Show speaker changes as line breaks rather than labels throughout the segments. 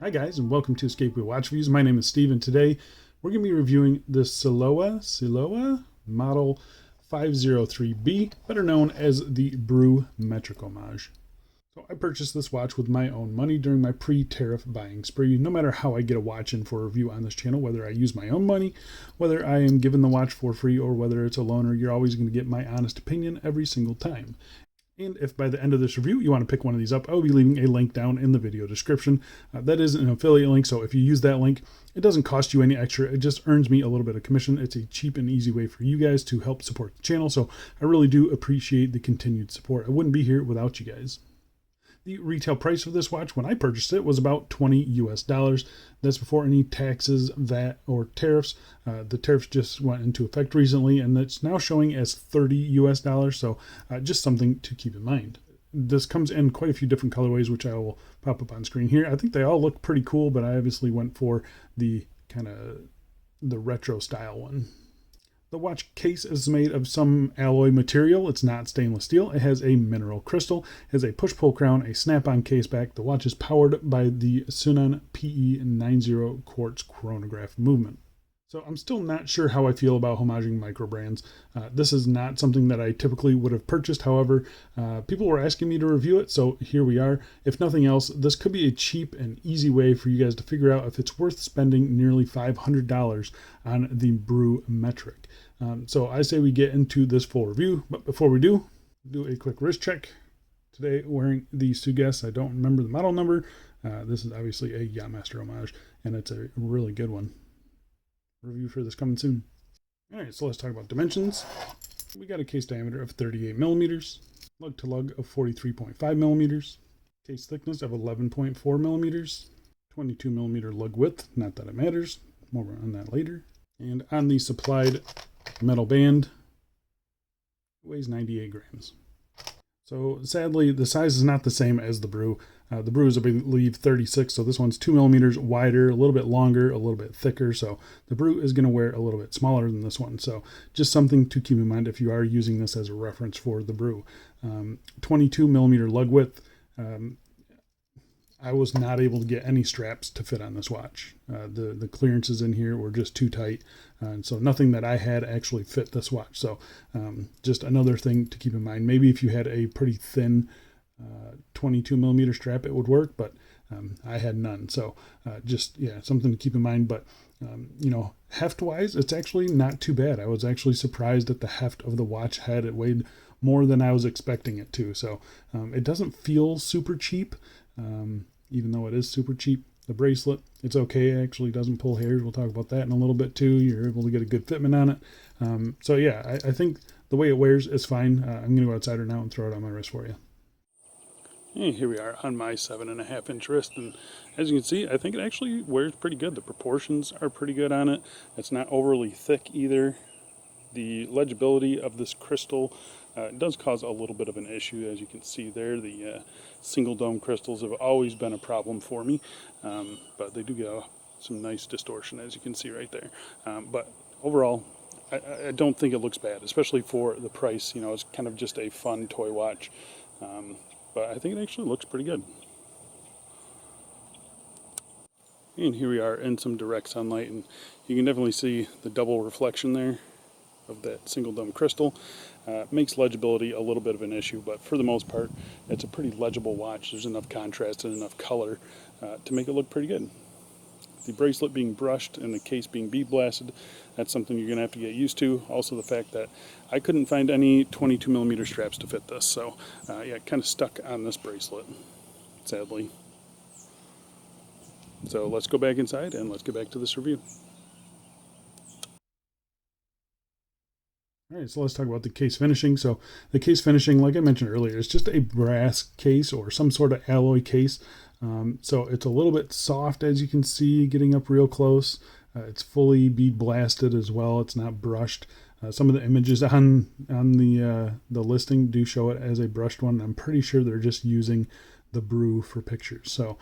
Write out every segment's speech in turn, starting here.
Hi guys, and welcome to Escape with Watch Reviews. My name is Steve, and today we're going to be reviewing the Ciloa Model 503B, better known as the Brew Metric homage. So I purchased this watch with my own money during my pre-tariff buying spree. No matter how I get a watch in for review on this channel, whether I use my own money, whether I am given the watch for free, or whether it's a loaner, you're always going to get my honest opinion every single time. And if by the end of this review you want to pick one of these up, I will be leaving a link down in the video description. That is an affiliate link, so if you use that link, it doesn't cost you any extra. It just earns me a little bit of commission. It's a cheap and easy way for you guys to help support the channel, so I really do appreciate the continued support. I wouldn't be here without you guys. The retail price of this watch when I purchased it was about $20 US. That's before any taxes, VAT, or tariffs. The tariffs just went into effect recently, and it's now showing as $30 US. So just something to keep in mind. This comes in quite a few different colorways, which I will pop up on screen here. I think they all look pretty cool, but I obviously went for the kind of the retro style one. The watch case is made of some alloy material. It's not stainless steel. It has a mineral crystal, has a push-pull crown, a snap-on case back. The watch is powered by the Sunan PE90 quartz chronograph movement. So I'm still not sure how I feel about homaging micro brands. This is not something that I typically would have purchased. However, people were asking me to review it, so here we are. If nothing else, this could be a cheap and easy way for you guys to figure out if it's worth spending nearly $500 on the Brew Metric. So I say we get into this full review, but before we do a quick wrist check. Today wearing the Suges. I don't remember the model number. This is obviously a Yachtmaster homage, and it's a really good one. Review for this coming soon. All right, so let's talk about dimensions. We got a case diameter of 38 millimeters, lug to lug of 43.5 millimeters, case thickness of 11.4 millimeters, 22 millimeter lug width, not that it matters, more on that later. And on the supplied metal band, it weighs 98 grams. So sadly, the size is not the same as the Brew. The Brew is, I believe, 36, so this one's 2 millimeters wider, a little bit longer, a little bit thicker. So the Brew is going to wear a little bit smaller than this one. So just something to keep in mind if you are using this as a reference for the Brew. 22 millimeter lug width. I was not able to get any straps to fit on this watch. The clearances in here were just too tight, and so nothing that I had actually fit this watch. So just another thing to keep in mind. Maybe if you had a pretty thin 22 millimeter strap, it would work, but I had none. So something to keep in mind. But heft wise, it's actually not too bad. I was actually surprised at the heft of the watch head. It weighed more than I was expecting it to. So it doesn't feel super cheap. Even though it is super cheap. The bracelet, it's okay. It actually doesn't pull hairs. We'll talk about that in a little bit too. You're able to get a good fitment on it. I think the way it wears is fine. I'm going to go outside right now and throw it on my wrist for you. And here we are on my 7.5 inch wrist, and as you can see, I think it actually wears pretty good. The proportions are pretty good on it. It's not overly thick either. The legibility of this crystal does cause a little bit of an issue, as you can see there. The single dome crystals have always been a problem for me, but they do get some nice distortion, as you can see right there. But overall, I don't think it looks bad, especially for the price. It's kind of just a fun toy watch, but I think it actually looks pretty good. And here we are in some direct sunlight, and you can definitely see the double reflection there of that single dome crystal. Makes legibility a little bit of an issue, but for the most part, it's a pretty legible watch. There's enough contrast and enough color to make it look pretty good. The bracelet being brushed and the case being bead blasted, that's something you're going to have to get used to. Also the fact that I couldn't find any 22 millimeter straps to fit this, so kind of stuck on this bracelet, sadly. So let's go back inside and let's get back to this review. All right, so let's talk about the case finishing. So the case finishing, like I mentioned earlier, is just a brass case or some sort of alloy case. So it's a little bit soft, as you can see, getting up real close. It's fully bead blasted as well. It's not brushed. Some of the images on the listing do show it as a brushed one. I'm pretty sure they're just using the Brew for pictures. So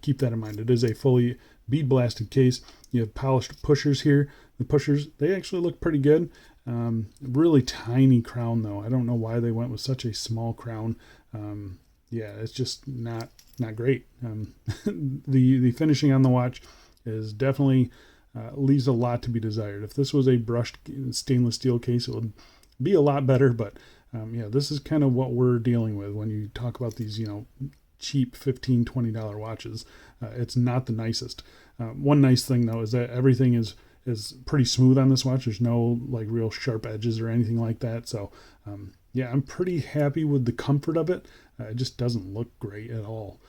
keep that in mind. It is a fully bead blasted case. You have polished pushers here. The pushers, they actually look pretty good. Really tiny crown though. I don't know why they went with such a small crown. It's just not not great. The finishing on the watch is definitely leaves a lot to be desired. If this was a brushed stainless steel case, it would be a lot better, but yeah, this is kind of what we're dealing with when you talk about these, cheap $15-$20 watches. It's not the nicest. One nice thing though is that everything is pretty smooth on this watch. There's no like real sharp edges or anything like that. So yeah, I'm pretty happy with the comfort of it. It just doesn't look great at all.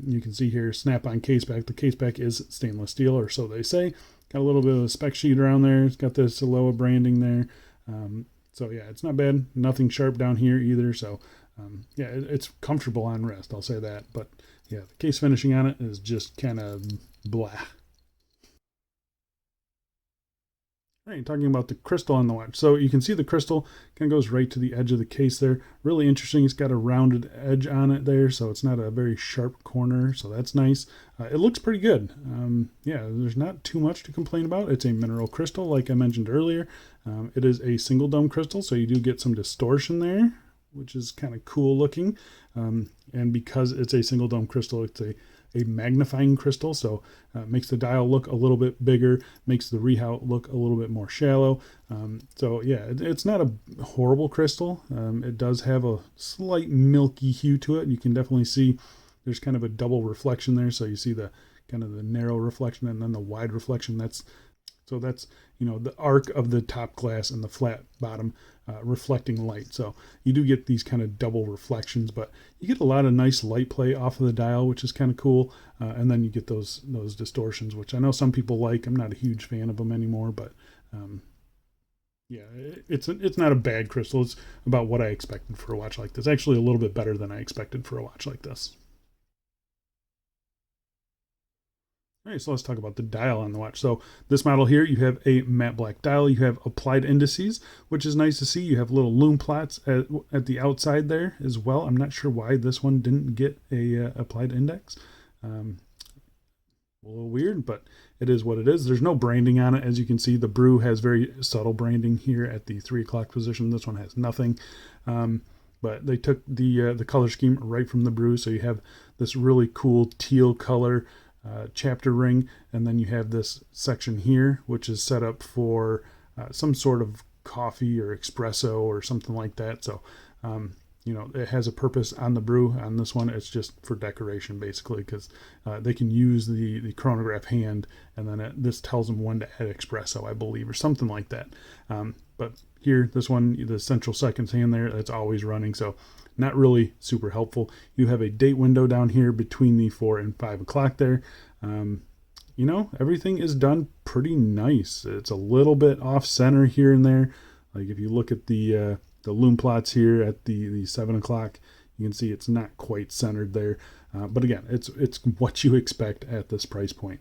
You can see here, snap-on case back. The case back is stainless steel, or so they say. Got a little bit of a spec sheet around there. It's got the Ciloa branding there. So yeah, it's not bad. Nothing sharp down here either. So yeah, it's comfortable on wrist, I'll say that. But yeah, the case finishing on it is just kind of blah. All right, talking about the crystal on the watch. So you can see the crystal kind of goes right to the edge of the case there. Really interesting. It's got a rounded edge on it there, so it's not a very sharp corner, so that's nice. It looks pretty good. Yeah, there's not too much to complain about. It's a mineral crystal, like I mentioned earlier. It is a single dome crystal, so you do get some distortion there, which is kind of cool looking. And because it's a single dome crystal, it's a magnifying crystal, so makes the dial look a little bit bigger, makes the rehaut look a little bit more shallow. So yeah, it's not a horrible crystal. It does have a slight milky hue to it. You can definitely see there's kind of a double reflection there, so you see the kind of the narrow reflection and then the wide reflection. That's the arc of the top glass and the flat bottom reflecting light. So you do get these kind of double reflections, but you get a lot of nice light play off of the dial, which is kind of cool. And then you get those distortions, which I know some people like. I'm not a huge fan of them anymore, but yeah, it's not a bad crystal. It's about what I expected for a watch like this. Actually, a little bit better than I expected for a watch like this. All right, so let's talk about the dial on the watch. So this model here, you have a matte black dial. You have applied indices, which is nice to see. You have little lume plots at the outside there as well. I'm not sure why this one didn't get a applied index. A little weird, but it is what it is. There's no branding on it. As you can see, the Brew has very subtle branding here at the 3 o'clock position. This one has nothing. But they took the color scheme right from the Brew. So you have this really cool teal color chapter ring, and then you have this section here which is set up for some sort of coffee or espresso or something like that. So it has a purpose on the Brew. On this one, it's just for decoration basically, because they can use the chronograph hand, and then this tells them when to add espresso, I believe, or something like that. But here, this one, the central seconds hand there, that's always running, so not really super helpful. You have a date window down here between the 4 and 5 o'clock there. Everything is done pretty nice. It's a little bit off center here and there. Like if you look at the lume plots here at the 7 o'clock, you can see it's not quite centered there. But again, it's what you expect at this price point.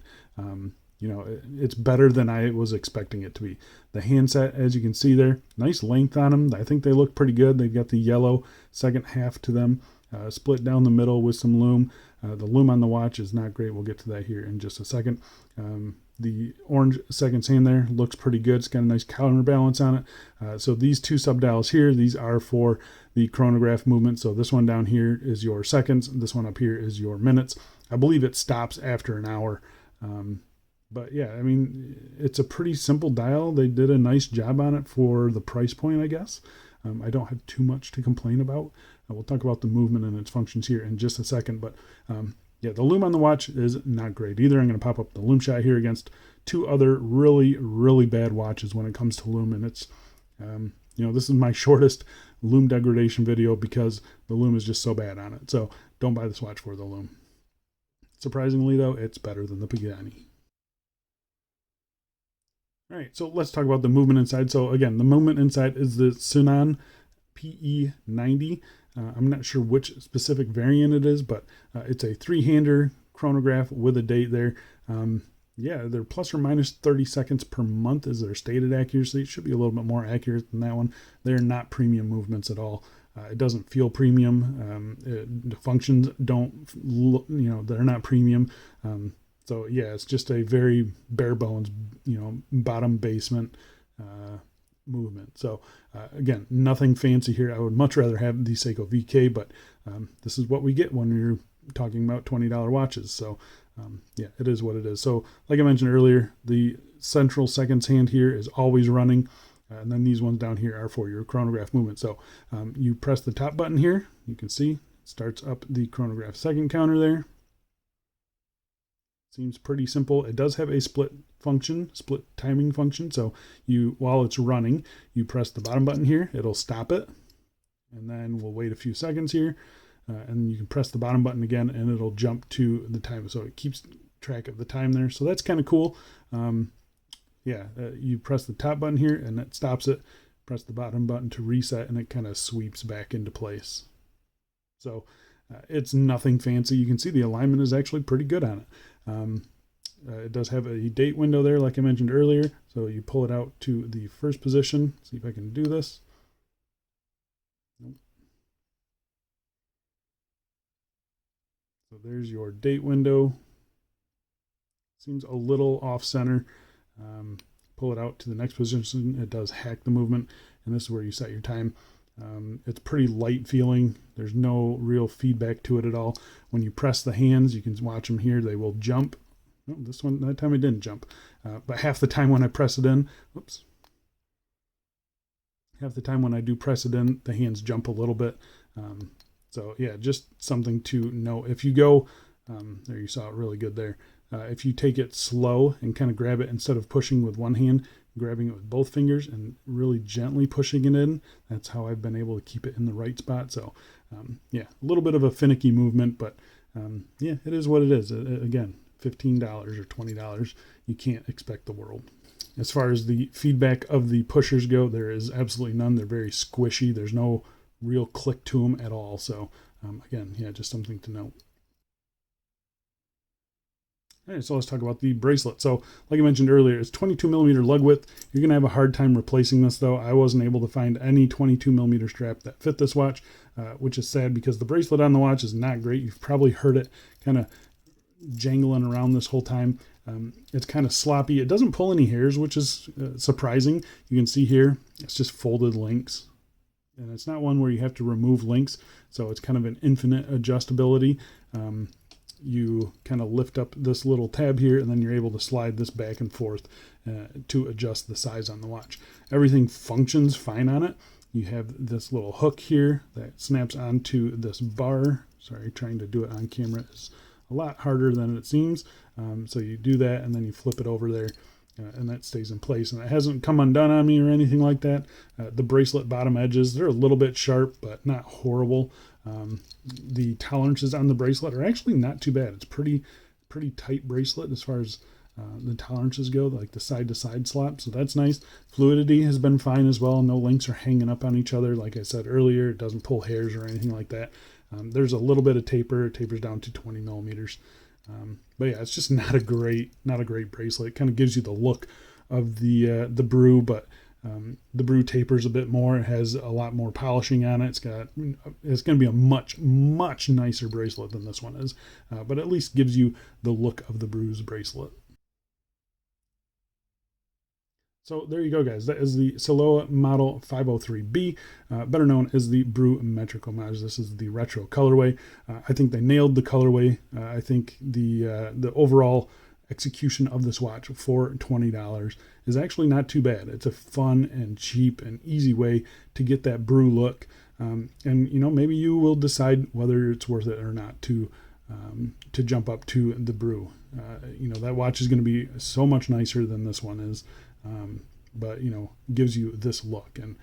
It's better than I was expecting it to be. The handset, as you can see there, nice length on them. I think they look pretty good. They've got the yellow second half to them, split down the middle with some lume. The lume on the watch is not great. We'll get to that here in just a second. The orange seconds hand there looks pretty good. It's got a nice counterbalance on it. So these two subdials here, these are for the chronograph movement. So this one down here is your seconds. This one up here is your minutes. I believe it stops after an hour. But yeah, I mean, it's a pretty simple dial. They did a nice job on it for the price point, I guess. I don't have too much to complain about. We'll talk about the movement and its functions here in just a second. But yeah, the lume on the watch is not great either. I'm going to pop up the lume shot here against two other really, really bad watches when it comes to lume. And it's, this is my shortest lume degradation video because the lume is just so bad on it. So don't buy this watch for the lume. Surprisingly, though, it's better than the Pagani. All right, so let's talk about the movement inside. So again, the movement inside is the Sunan PE90. I'm not sure which specific variant it is, but it's a 3-hander chronograph with a date there. Yeah, they're plus or minus 30 seconds per month is their stated accuracy. It should be a little bit more accurate than that one. They're not premium movements at all. It doesn't feel premium. The functions don't, they're not premium. So yeah, it's just a very bare bones, bottom basement movement. So again, nothing fancy here. I would much rather have the Seiko VK, but this is what we get when you're talking about $20 watches. So yeah, it is what it is. So like I mentioned earlier, the central seconds hand here is always running. And then these ones down here are for your chronograph movement. So you press the top button here. You can see it starts up the chronograph second counter there. Seems pretty simple. It does have a split timing function. So while it's running, you press the bottom button here. It'll stop it. And then we'll wait a few seconds here. And you can press the bottom button again and it'll jump to the time. So it keeps track of the time there. So that's kind of cool. You press the top button here and that stops it. Press the bottom button to reset and it kind of sweeps back into place. So it's nothing fancy. You can see the alignment is actually pretty good on it. It does have a date window there, like I mentioned earlier. So you pull it out to the first position. See if I can do this. Nope. So there's your date window. Seems a little off center. Pull it out to the next position. It does hack the movement, and this is where you set your time. It's pretty light feeling. There's no real feedback to it at all. When you press the hands, you can watch them here. They will jump. Oh, that time it didn't jump. But half the time when I press it in, half the time when I do press it in, the hands jump a little bit. So yeah, just something to know. If you go, there you saw it really good there. If you take it slow and kind of grab it instead of pushing with one hand, grabbing it with both fingers and really gently pushing it in, that's how I've been able to keep it in the right spot. So yeah, a little bit of a finicky movement, but yeah, it is what it is. Again, $15 or $20, you can't expect the world. As far as the feedback of the pushers go, there is absolutely none. They're very squishy. There's no real click to them at all. So again, yeah, just something to note. All right, so let's talk about the bracelet. So like I mentioned earlier, it's 22 millimeter lug width. You're gonna have a hard time replacing this though. I wasn't able to find any 22 millimeter strap that fit this watch, which is sad because the bracelet on the watch is not great. You've probably heard it kind of jangling around this whole time. It's kind of sloppy. It doesn't pull any hairs, which is surprising. You can see here, it's just folded links. And it's not one where you have to remove links. So it's kind of an infinite adjustability. You kind of lift up this little tab here and then you're able to slide this back and forth to adjust the size on the watch. Everything functions fine on it. You have this little hook here that snaps onto this bar. Sorry, trying to do it on camera is a lot harder than it seems. So you do that and then you flip it over there and that stays in place. And it hasn't come undone on me or anything like that. The bracelet bottom edges, they're a little bit sharp, but not horrible. The tolerances on the bracelet are actually not too bad. It's pretty tight bracelet as far as the tolerances go, like the side to side slot. So that's nice. Fluidity has been fine as well. No links are hanging up on each other. Like I said earlier, it doesn't pull hairs or anything like that. There's a little bit of taper. It tapers down to 20 millimeters. But yeah, it's just not a great bracelet. It kind of gives you the look of the Brew, but the Brew tapers a bit more. It has a lot more polishing on it. It's going to be a much nicer bracelet than this one is, but at least gives you the look of the Brew's bracelet. So there you go, guys. That is the Ciloa Model 503B, better known as the Brew Metric homage. This is the retro colorway. I think they nailed the colorway. I think the overall execution of this watch for $20 is actually not too bad. It's a fun and cheap and easy way to get that Brew look. And you know, maybe you will decide whether it's worth it or not to jump up to the Brew. You know, that watch is going to be so much nicer than this one is. But you know, gives you this look. And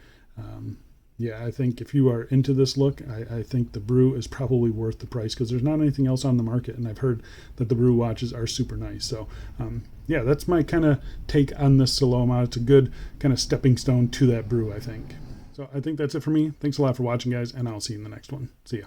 yeah, I think if you are into this look, I think the Brew is probably worth the price because there's not anything else on the market, and I've heard that the Brew watches are super nice. So yeah, that's my kind of take on this Ciloa. It's a good kind of stepping stone to that Brew, I think. So I think that's it for me. Thanks a lot for watching, guys, and I'll see you in the next one. See ya.